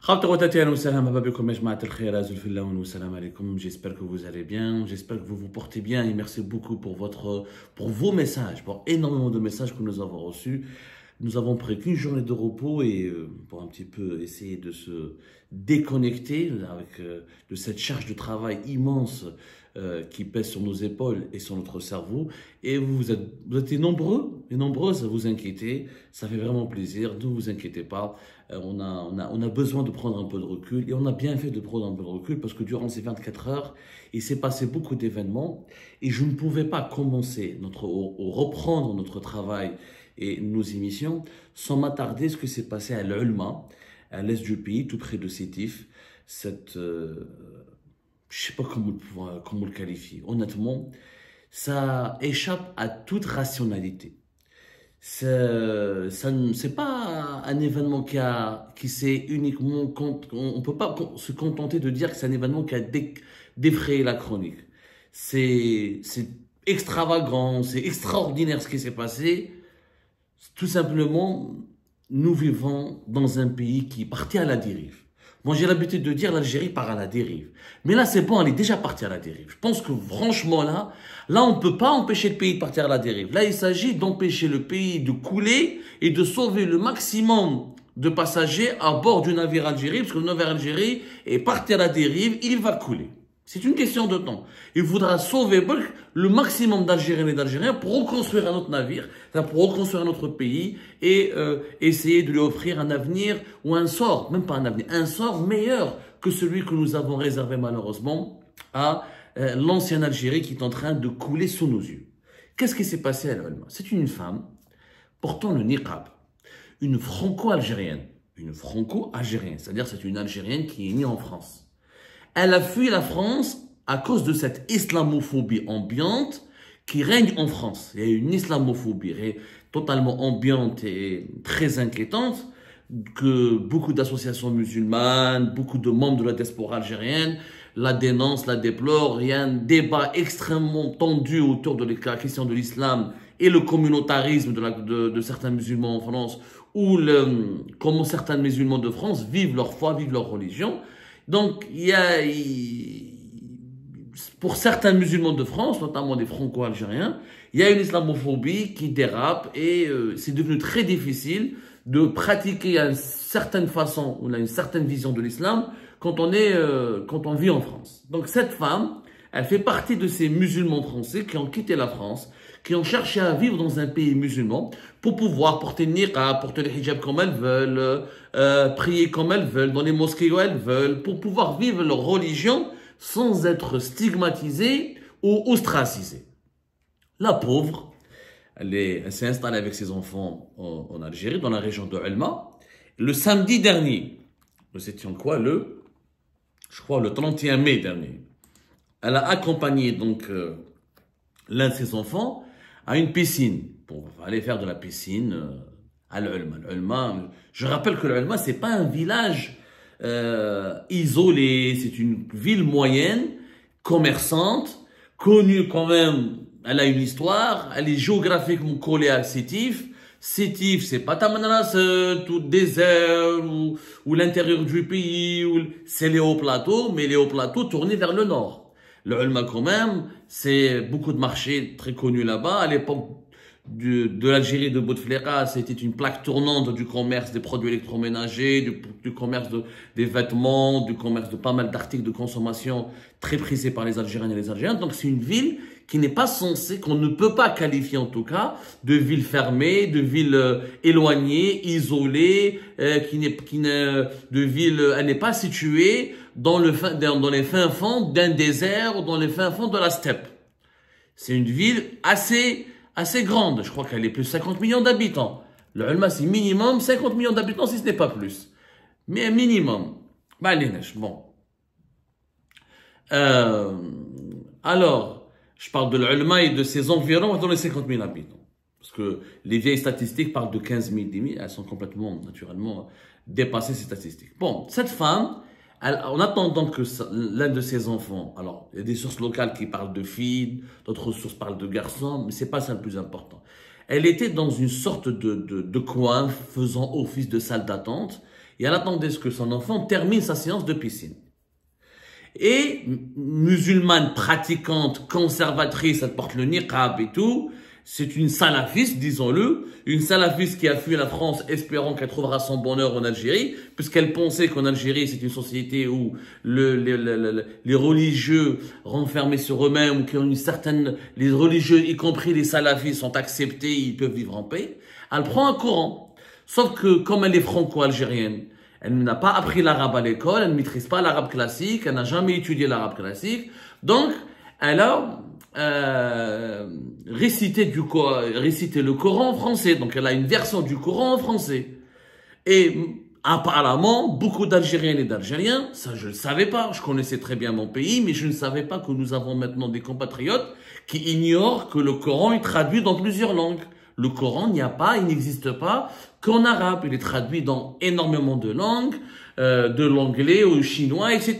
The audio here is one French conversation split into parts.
J'espère que vous allez bien, j'espère que vous vous portez bien et merci beaucoup pour vos messages, pour énormément de messages que nous avons reçus. Nous avons pris qu'une journée de repos et pour un petit peu essayer de se déconnecter de cette charge de travail immense qui pèse sur nos épaules et sur notre cerveau. Et vous êtes nombreux et nombreuses à vous inquiéter. Ça fait vraiment plaisir. Ne vous inquiétez pas. On a besoin de prendre un peu de recul et on a bien fait de prendre un peu de recul parce que durant ces 24 heures, il s'est passé beaucoup d'événements et je ne pouvais pas commencer reprendre notre travail et nos émissions sans m'attarder ce qui s'est passé à l'Ulma, à l'est du pays, tout près de Sétif. Je ne sais pas comment le qualifier. Honnêtement, ça échappe à toute rationalité. C'est pas un événement qui s'est uniquement... On ne peut pas se contenter de dire que c'est un événement qui a défrayé la chronique. C'est extravagant, c'est extraordinaire ce qui s'est passé. Tout simplement, nous vivons dans un pays qui est parti à la dérive. Moi, j'ai l'habitude de dire l'Algérie part à la dérive. Mais là, c'est bon, elle est déjà partie à la dérive. Je pense que franchement, là, on ne peut pas empêcher le pays de partir à la dérive. Là, il s'agit d'empêcher le pays de couler et de sauver le maximum de passagers à bord du navire algérien, parce que le navire algérien est parti à la dérive, il va couler. C'est une question de temps. Il faudra sauver le maximum d'Algériens et d'Algériens pour reconstruire un autre navire, pour reconstruire un autre pays et essayer de lui offrir un avenir ou un sort, même pas un avenir, un sort meilleur que celui que nous avons réservé malheureusement à l'ancienne Algérie qui est en train de couler sous nos yeux. Qu'est-ce qui s'est passé à l'Ulma? C'est une femme portant le niqab, une franco-algérienne, c'est-à-dire c'est une Algérienne qui est née en France. Elle a fui la France à cause de cette islamophobie ambiante qui règne en France. Il y a une islamophobie totalement ambiante et très inquiétante que beaucoup d'associations musulmanes, beaucoup de membres de la diaspora algérienne la dénoncent, la déplorent. Il y a un débat extrêmement tendu autour de la question de l'islam et le communautarisme de certains musulmans en France ou comment certains musulmans de France vivent leur foi, vivent leur religion. Donc, pour certains musulmans de France, notamment des franco-algériens, il y a une islamophobie qui dérape et c'est devenu très difficile de pratiquer une certaine façon ou une certaine vision de l'islam quand on vit en France. Donc, cette femme, elle fait partie de ces musulmans français qui ont quitté la France, qui ont cherché à vivre dans un pays musulman pour pouvoir porter le niqab, porter le hijab comme elles veulent, prier comme elles veulent, dans les mosquées où elles veulent, pour pouvoir vivre leur religion sans être stigmatisées ou ostracisées. La pauvre, elle s'est installée avec ses enfants en Algérie, dans la région de Ulma. Le samedi dernier, nous étions quoi, je crois le 31 mai dernier, elle a accompagné donc l'un de ses enfants à une piscine pour aller faire de la piscine à l'Ulma. Je rappelle que l'Ulma, c'est pas un village isolé, c'est une ville moyenne, commerçante, connue quand même. Elle a une histoire, elle est géographiquement collée à Sétif. Sétif, c'est pas Tamanrasset ou le désert ou l'intérieur du pays, c'est les hauts plateaux, mais les hauts plateaux tournés vers le nord. Le Ulma quand même, c'est beaucoup de marchés très connus là-bas. À l'époque de l'Algérie de Bouteflika, c'était une plaque tournante du commerce des produits électroménagers, du commerce des vêtements, du commerce de pas mal d'articles de consommation très prisés par les Algériens et les Algériennes. Donc c'est une ville qui n'est pas censée, qu'on ne peut pas qualifier en tout cas de ville fermée, de ville éloignée, isolée, de ville, elle n'est pas située dans les fins fonds d'un désert ou dans les fins fonds de la steppe. C'est une ville assez grande. Je crois qu'elle est plus de 50 millions d'habitants. Le Ulma, c'est minimum 50 millions d'habitants, si ce n'est pas plus. Mais un minimum. Bon. Alors, je parle de l'Ulma et de ses environs dans les 50 000 habitants. Parce que les vieilles statistiques parlent de 15 000, 10 000. Elles sont complètement, naturellement, dépassées, ces statistiques. Bon, cette femme, en attendant que l'un de ses enfants, alors il y a des sources locales qui parlent de filles, d'autres sources parlent de garçons, mais c'est pas ça le plus important. Elle était dans une sorte de coin faisant office de salle d'attente et elle attendait que son enfant termine sa séance de piscine. Et musulmane pratiquante, conservatrice, elle porte le niqab et tout. C'est une salafiste, disons-le, une salafiste qui a fui la France espérant qu'elle trouvera son bonheur en Algérie, puisqu'elle pensait qu'en Algérie c'est une société où les religieux renfermés sur eux-mêmes, ou qui ont une certaine, les religieux, y compris les salafistes, sont acceptés, ils peuvent vivre en paix. Elle prend un Coran, sauf que comme elle est franco-algérienne, elle n'a pas appris l'arabe à l'école, elle ne maîtrise pas l'arabe classique, elle n'a jamais étudié l'arabe classique, donc elle a réciter le Coran en français. Donc elle a une version du Coran en français. Et apparemment, beaucoup d'Algériennes et d'Algériens, ça je ne le savais pas, je connaissais très bien mon pays, mais je ne savais pas que nous avons maintenant des compatriotes qui ignorent que le Coran est traduit dans plusieurs langues. Le Coran, il n'existe pas qu'en arabe. Il est traduit dans énormément de langues, de l'anglais au chinois, etc.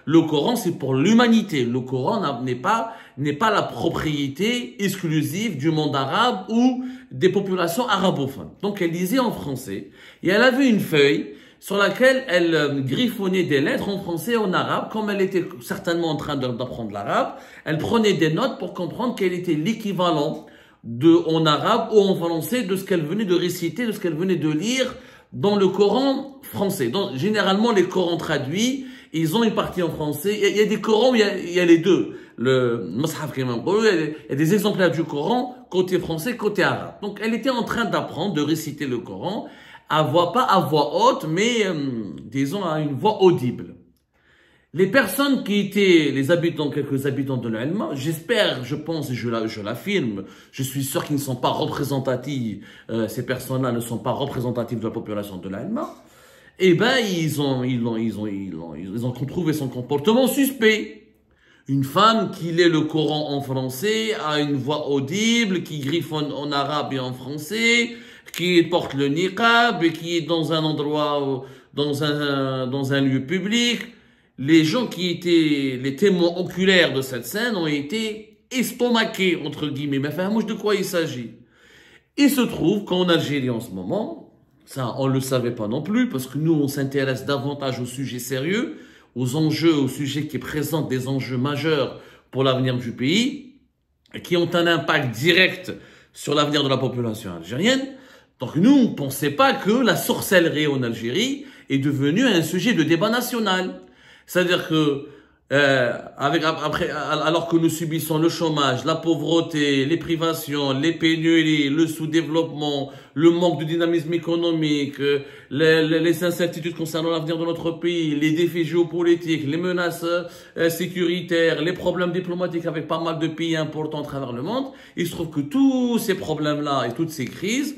Le Coran, c'est pour l'humanité. Le Coran n'est pas la propriété exclusive du monde arabe ou des populations arabophones. Donc, elle lisait en français et elle avait une feuille sur laquelle elle griffonnait des lettres en français et en arabe. Comme elle était certainement en train d'apprendre l'arabe, elle prenait des notes pour comprendre quel était l'équivalent en arabe ou en français de ce qu'elle venait de réciter, de ce qu'elle venait de lire dans le Coran français. Donc, généralement, les Corans traduits, ils ont une partie en français. Il y a des Corans où il y a les deux. Le Mashaf, il y a des exemplaires du Coran, côté français, côté arabe. Donc, elle était en train d'apprendre, de réciter le Coran, pas à voix haute, mais, disons, à une voix audible. Les personnes qui étaient quelques habitants de l'Alma, j'espère, je pense, et je l'affirme, je suis sûr qu'ils ne sont pas représentatifs, ces personnes-là ne sont pas représentatives de la population de l'Alma, eh ben, ils ont trouvé son comportement suspect. Une femme qui lit le Coran en français, a une voix audible, qui griffonne en arabe et en français, qui porte le niqab et qui est dans un endroit, dans un lieu public. Les gens qui étaient les témoins oculaires de cette scène ont été estomaqués, entre guillemets. Mais enfin, moi, de quoi il s'agit? Il se trouve qu'en Algérie, en ce moment, ça, on ne le savait pas non plus, parce que nous, on s'intéresse davantage aux sujets sérieux, aux enjeux, aux sujets qui présentent des enjeux majeurs pour l'avenir du pays, et qui ont un impact direct sur l'avenir de la population algérienne. Donc nous, on ne pensait pas que la sorcellerie en Algérie est devenue un sujet de débat national. C'est-à-dire que, alors que nous subissons le chômage, la pauvreté, les privations, les pénuries, le sous-développement, le manque de dynamisme économique, les incertitudes concernant l'avenir de notre pays, les défis géopolitiques, les menaces sécuritaires, les problèmes diplomatiques avec pas mal de pays importants à travers le monde, il se trouve que tous ces problèmes-là et toutes ces crises,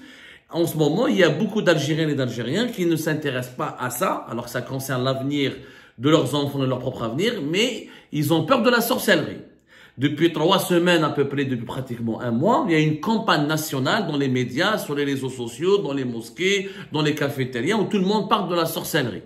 en ce moment, il y a beaucoup d'Algériennes et d'Algériens qui ne s'intéressent pas à ça, alors que ça concerne l'avenir de leurs enfants, de leur propre avenir, mais ils ont peur de la sorcellerie. Depuis 3 semaines, à peu près, depuis pratiquement un mois, il y a une campagne nationale dans les médias, sur les réseaux sociaux, dans les mosquées, dans les cafétérias, où tout le monde parle de la sorcellerie.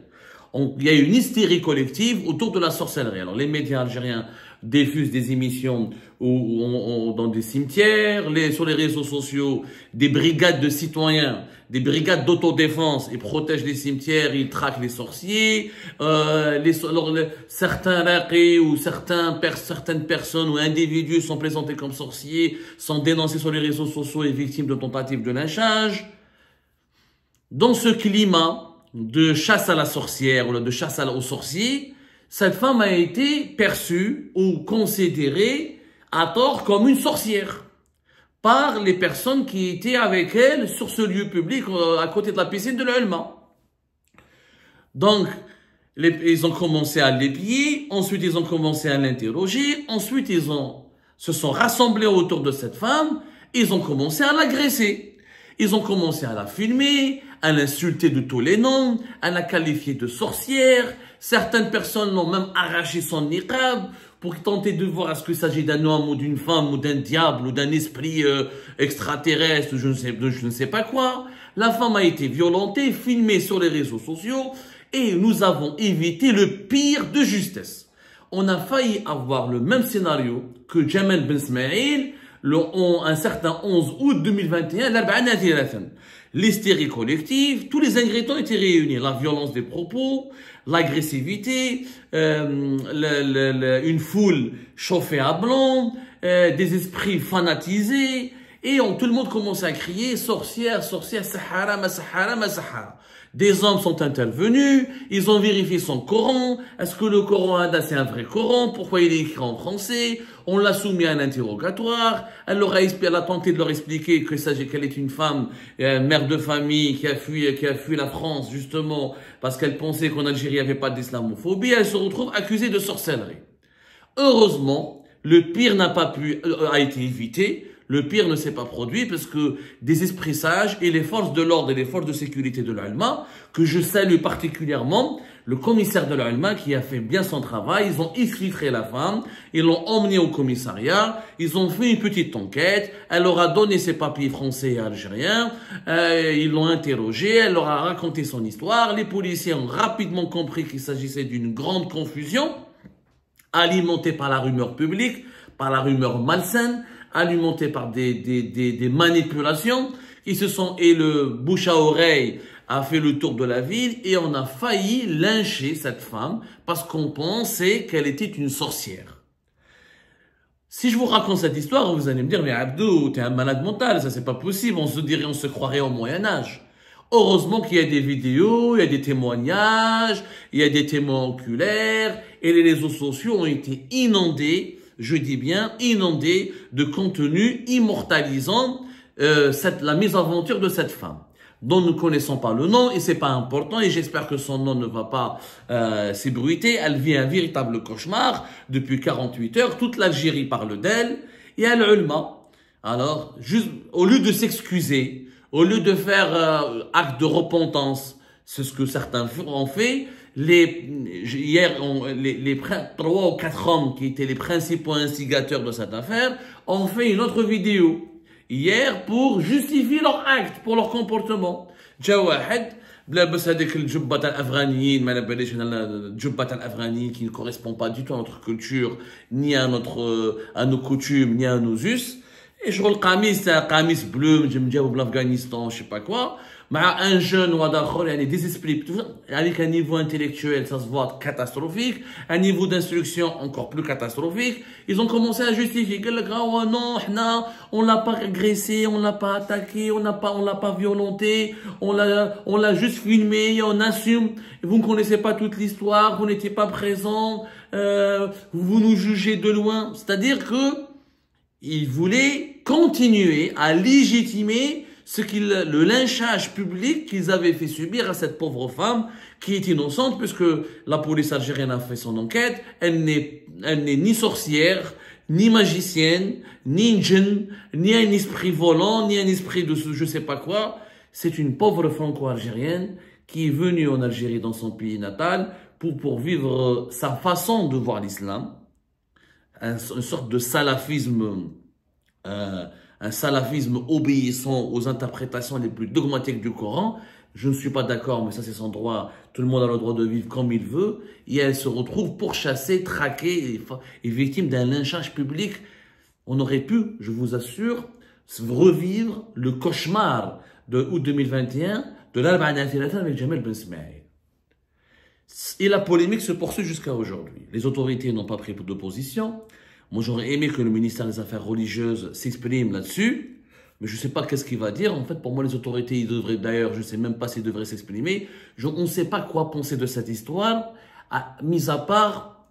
Il y a une hystérie collective autour de la sorcellerie. Alors, les médias algériens diffusent des émissions dans des cimetières, sur les réseaux sociaux, des brigades de citoyens, des brigades d'autodéfense, ils protègent les cimetières, ils traquent les sorciers, certains raqis ou certaines personnes ou individus sont présentés comme sorciers, sont dénoncés sur les réseaux sociaux et victimes de tentatives de lynchage. Dans ce climat de chasse à la sorcière ou de chasse aux sorciers, cette femme a été perçue ou considérée à tort comme une sorcière par les personnes qui étaient avec elle sur ce lieu public à côté de la piscine de l'Ulma. Donc, ils ont commencé à l'épier, ensuite ils ont commencé à l'interroger, ensuite se sont rassemblés autour de cette femme, ils ont commencé à l'agresser. Ils ont commencé à la filmer, à l'insulter de tous les noms, à la qualifier de sorcière. Certaines personnes l'ont même arraché son niqab pour tenter de voir est-ce qu'il s'agit d'un homme ou d'une femme ou d'un diable ou d'un esprit extraterrestre ou je ne sais pas quoi. La femme a été violentée, filmée sur les réseaux sociaux et nous avons évité le pire de justesse. On a failli avoir le même scénario que Jamal Ben Smaïl un certain 11 août 2021, l'hystérie collective, tous les ingrédients étaient réunis. La violence des propos, l'agressivité, une foule chauffée à blanc, des esprits fanatisés, et tout le monde commençait à crier « sorcière, sorcière, sahara, ma sahara, ma sahara ». Des hommes sont intervenus, ils ont vérifié son Coran. Est-ce que le Coran Hada c'est un vrai Coran? Pourquoi il est écrit en français? On l'a soumis à un interrogatoire. Elle a tenté de leur expliquer qu'elle est une femme, mère de famille qui a fui la France justement parce qu'elle pensait qu'en Algérie il n'y avait pas d'islamophobie. Elle se retrouve accusée de sorcellerie. Heureusement, le pire a été évité. Le pire ne s'est pas produit parce que des esprits sages et les forces de l'ordre et les forces de sécurité de l'Alma, que je salue particulièrement, le commissaire de l'Alma qui a fait bien son travail, ils ont exfiltré la femme, ils l'ont emmenée au commissariat, ils ont fait une petite enquête, elle leur a donné ses papiers français et algériens, ils l'ont interrogée, elle leur a raconté son histoire, les policiers ont rapidement compris qu'il s'agissait d'une grande confusion, alimentée par la rumeur publique, par la rumeur malsaine, alimenté par des manipulations qui et le bouche à oreille a fait le tour de la ville et on a failli lyncher cette femme parce qu'on pensait qu'elle était une sorcière. Si je vous raconte cette histoire, vous allez me dire, mais Abdou, t'es un malade mental, ça c'est pas possible, on se croirait au Moyen-Âge. Heureusement qu'il y a des vidéos, il y a des témoignages, il y a des témoins oculaires et les réseaux sociaux ont été inondés, je dis bien inondé de contenu immortalisant la mésaventure de cette femme, dont nous ne connaissons pas le nom et c'est pas important et j'espère que son nom ne va pas s'ébruiter. Elle vit un véritable cauchemar depuis 48 heures. Toute l'Algérie parle d'elle et Al-Ulma. Alors, juste au lieu de s'excuser, au lieu de faire acte de repentance, c'est ce que certains ont fait. Hier, les 3 ou 4 hommes qui étaient les principaux instigateurs de cette affaire ont fait une autre vidéo hier pour justifier leur acte, pour leur comportement. جا واحد بلابس هذيك الجبة تاع الافغانيين ما على باليش الجبة تاع الافغانيين qui ne correspond pas du tout à notre culture ni à nos coutumes ni à nos us. Et je roule قميص bleu مجاوب l'Afghanistan je sais pas quoi. مع un jeune ou d'autres, il y a des esprits, avec un niveau intellectuel, ça se voit catastrophique, un niveau d'instruction encore plus catastrophique. Ils ont commencé à justifier que oh non, on l'a pas agressé, on l'a pas attaqué, on l'a pas violenté, on l'a juste filmé, on assume. Vous ne connaissez pas toute l'histoire, vous n'étiez pas présent, vous nous jugez de loin. C'est-à-dire que ils voulaient continuer à légitimer le lynchage public qu'ils avaient fait subir à cette pauvre femme qui est innocente puisque la police algérienne a fait son enquête. Elle n'est ni sorcière, ni magicienne, ni une djinn, ni un esprit volant, ni un esprit de je sais pas quoi. C'est une pauvre franco-algérienne qui est venue en Algérie dans son pays natal pour vivre sa façon de voir l'islam. Une sorte de salafisme un salafisme obéissant aux interprétations les plus dogmatiques du Coran. Je ne suis pas d'accord, mais ça c'est son droit. Tout le monde a le droit de vivre comme il veut. Et elle se retrouve pourchassée, traquée et victime d'un lynchage public. On aurait pu, je vous assure, revivre le cauchemar de août 2021 de l'Arba'a Thalatha avec Jamel Ben Smaïl. Et la polémique se poursuit jusqu'à aujourd'hui. Les autorités n'ont pas pris de position. Moi, j'aurais aimé que le ministère des Affaires religieuses s'exprime là-dessus, mais je ne sais pas qu'est-ce qu'il va dire. En fait, pour moi, les autorités, ils devraient, d'ailleurs, je ne sais même pas s'ils devraient s'exprimer. On ne sait pas quoi penser de cette histoire, mis à part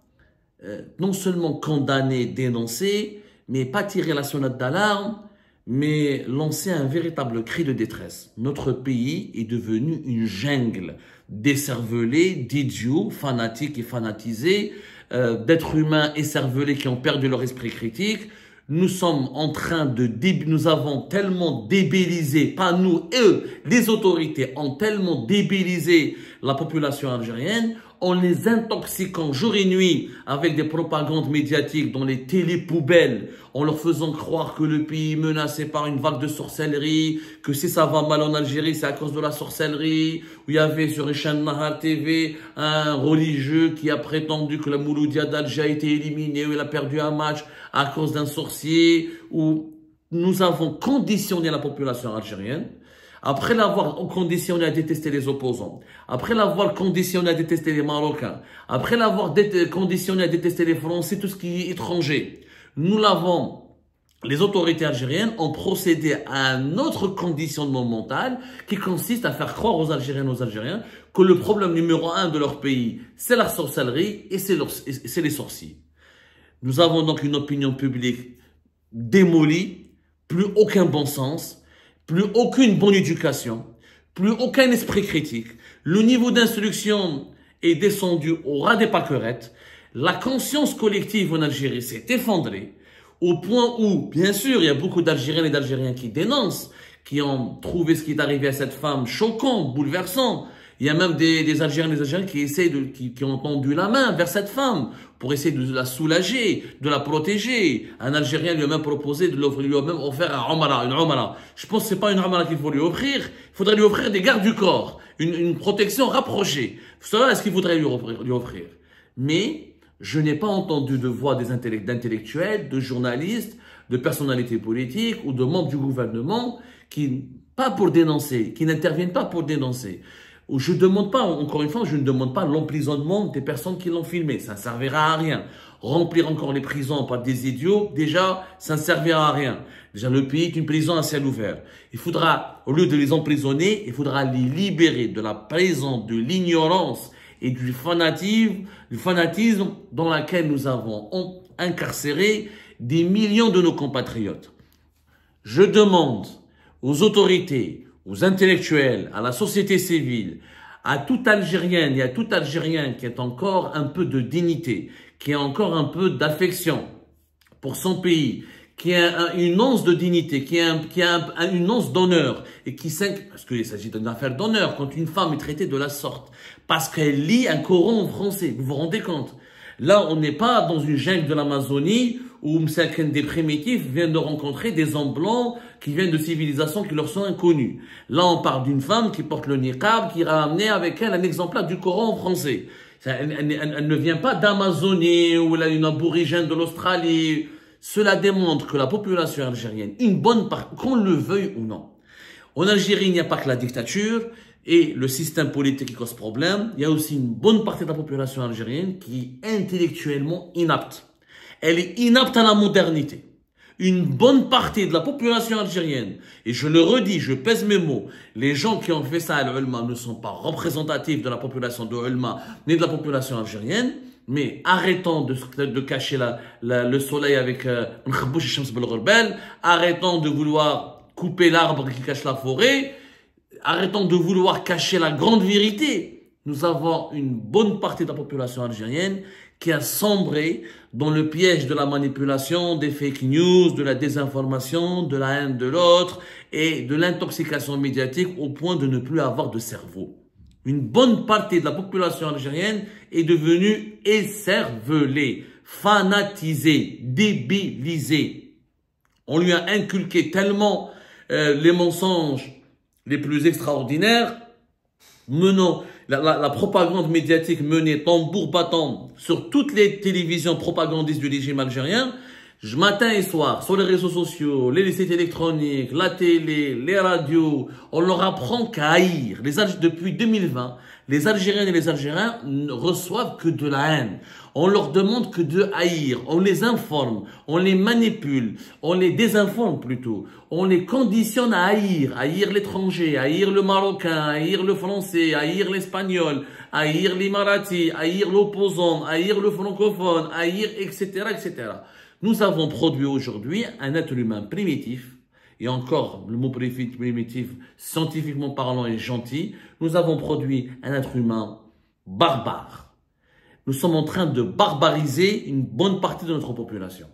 non seulement condamner, dénoncer, mais pas tirer la sonnette d'alarme, mais lancer un véritable cri de détresse. Notre pays est devenu une jungle d'écervelés, d'idiots, fanatiques et fanatisés, d'êtres humains écervelés qui ont perdu leur esprit critique. Nous sommes en train nous avons tellement débilisé, pas nous, eux, les autorités ont tellement débilisé la population algérienne en les intoxiquant jour et nuit avec des propagandes médiatiques dans les télépoubelles, en leur faisant croire que le pays est menacé par une vague de sorcellerie, que si ça va mal en Algérie, c'est à cause de la sorcellerie. Où il y avait sur une chaîne Nahar TV un religieux qui a prétendu que la Mouloudia d'Alger a été éliminée, où il a perdu un match à cause d'un sorcier, où nous avons conditionné la population algérienne après l'avoir conditionné à détester les opposants, après l'avoir conditionné à détester les Marocains, après l'avoir conditionné à détester les Français, tout ce qui est étranger, les autorités algériennes ont procédé à un autre conditionnement mental qui consiste à faire croire aux Algériennes et aux Algériens que le problème numéro un de leur pays, c'est la sorcellerie et c'est les sorciers. Nous avons donc une opinion publique démolie, plus aucun bon sens, plus aucune bonne éducation, plus aucun esprit critique. Le niveau d'instruction est descendu au ras des pâquerettes. La conscience collective en Algérie s'est effondrée au point où, bien sûr, il y a beaucoup d'Algériennes et d'Algériens qui dénoncent, qui ont trouvé ce qui est arrivé à cette femme choquant, bouleversant. Il y a même des Algériens et des Algériens qui ont tendu la main vers cette femme pour essayer de la soulager, de la protéger. Un Algérien lui a même proposé lui a même offert une Umrah. Je pense que c'est pas une Umrah qu'il faut lui offrir. Il faudrait lui offrir des gardes du corps, une protection rapprochée. Cela, est-ce qu'il faudrait lui offrir? Mais je n'ai pas entendu de voix d'intellectuels, de journalistes, de personnalités politiques ou de membres du gouvernement qui n'interviennent pas pour dénoncer. Je demande pas, encore une fois, je ne demande pas l'emprisonnement des personnes qui l'ont filmé. Ça ne servira à rien. Remplir encore les prisons par des idiots, déjà, ça ne servira à rien. Déjà, le pays est une prison à ciel ouvert. Il faudra, au lieu de les emprisonner, il faudra les libérer de la prison, de l'ignorance et du fanatisme dans lequel nous avons incarcéré des millions de nos compatriotes. Je demande aux autorités, aux intellectuels, à la société civile, à toute Algérienne et à tout Algérien qui a encore un peu de dignité, qui a encore un peu d'affection pour son pays, qui a une once de dignité, qui a une once d'honneur, et parce qu'il s'agit d'une affaire d'honneur quand une femme est traitée de la sorte, parce qu'elle lit un Coran en français, vous vous rendez compte? Là, on n'est pas dans une jungle de l'Amazonie où des primitifs viennent de rencontrer des hommes blancs qui viennent de civilisations qui leur sont inconnues. Là, on parle d'une femme qui porte le niqab, qui a amené avec elle un exemplaire du Coran en français. Elle ne vient pas d'Amazonie ou une aborigène de l'Australie. Cela démontre que la population algérienne, une bonne part, qu'on le veuille ou non, en Algérie, il n'y a pas que la dictature et le système politique qui cause problème. Il y a aussi une bonne partie de la population algérienne qui est intellectuellement inapte. Elle est inapte à la modernité. Une bonne partie de la population algérienne, et je le redis, je pèse mes mots, les gens qui ont fait ça à l'Ulma ne sont pas représentatifs de la population de l'Ulma ni de la population algérienne, mais arrêtons de cacher le soleil avec arrêtons de vouloir couper l'arbre qui cache la forêt, arrêtons de vouloir cacher la grande vérité. Nous avons une bonne partie de la population algérienne qui a sombré dans le piège de la manipulation, des fake news, de la désinformation, de la haine de l'autre et de l'intoxication médiatique au point de ne plus avoir de cerveau. Une bonne partie de la population algérienne est devenue écervelée, fanatisée, débilisée. On lui a inculqué tellement les mensonges les plus extraordinaires, menant la propagande médiatique menée tambour battant sur toutes les télévisions propagandistes du régime algérien, matin et soir, sur les réseaux sociaux, les sites électroniques, la télé, les radios, on leur apprend qu'à haïr. Depuis 2020, les Algériennes et les Algériens ne reçoivent que de la haine. On leur demande que de haïr. On les informe, on les manipule, on les désinforme plutôt. On les conditionne à haïr l'étranger, haïr le marocain, haïr le français, haïr l'espagnol, haïr l'émirati, haïr l'opposant, haïr le francophone, haïr, etc., etc. Nous avons produit aujourd'hui un être humain primitif, et encore le mot primitif, scientifiquement parlant, est gentil. Nous avons produit un être humain barbare. Nous sommes en train de barbariser une bonne partie de notre population.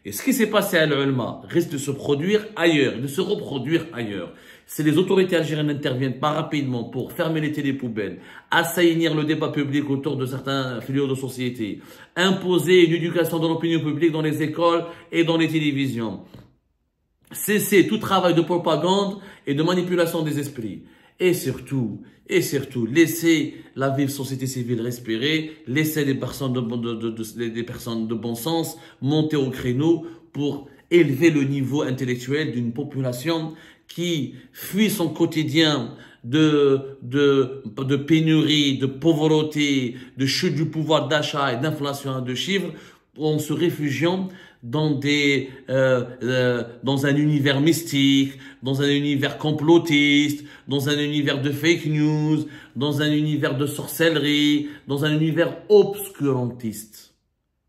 Et ce qui s'est passé à l'Ulma risque de se produire ailleurs, de se reproduire ailleurs. Si les autorités algériennes n'interviennent pas rapidement pour fermer les télépoubelles, assainir le débat public autour de certains fléaux de société, imposer une éducation de l'opinion publique dans les écoles et dans les télévisions, cesser tout travail de propagande et de manipulation des esprits. Et surtout, laisser la vive société civile respirer, laisser les personnes de bon sens monter au créneau pour élever le niveau intellectuel d'une population qui fuit son quotidien de pénurie, de pauvreté, de chute du pouvoir d'achat et d'inflation à deux chiffres, en se réfugiant dans dans un univers mystique, dans un univers complotiste, dans un univers de fake news, dans un univers de sorcellerie, dans un univers obscurantiste.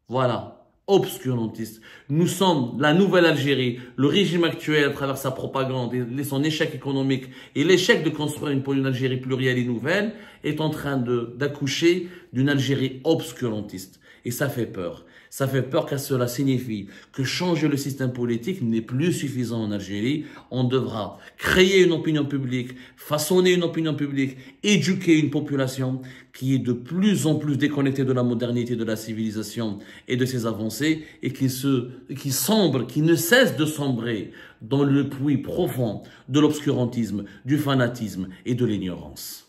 Voilà. Obscurantiste. Nous sommes la nouvelle Algérie. Le régime actuel, à travers sa propagande et son échec économique et l'échec de construire une Algérie plurielle et nouvelle, est en train d'accoucher d'une Algérie obscurantiste. Et ça fait peur. Ça fait peur car cela signifie que changer le système politique n'est plus suffisant en Algérie. On devra créer une opinion publique, façonner une opinion publique, éduquer une population qui est de plus en plus déconnectée de la modernité, de la civilisation et de ses avancées et qui ne cesse de sombrer dans le puits profond de l'obscurantisme, du fanatisme et de l'ignorance.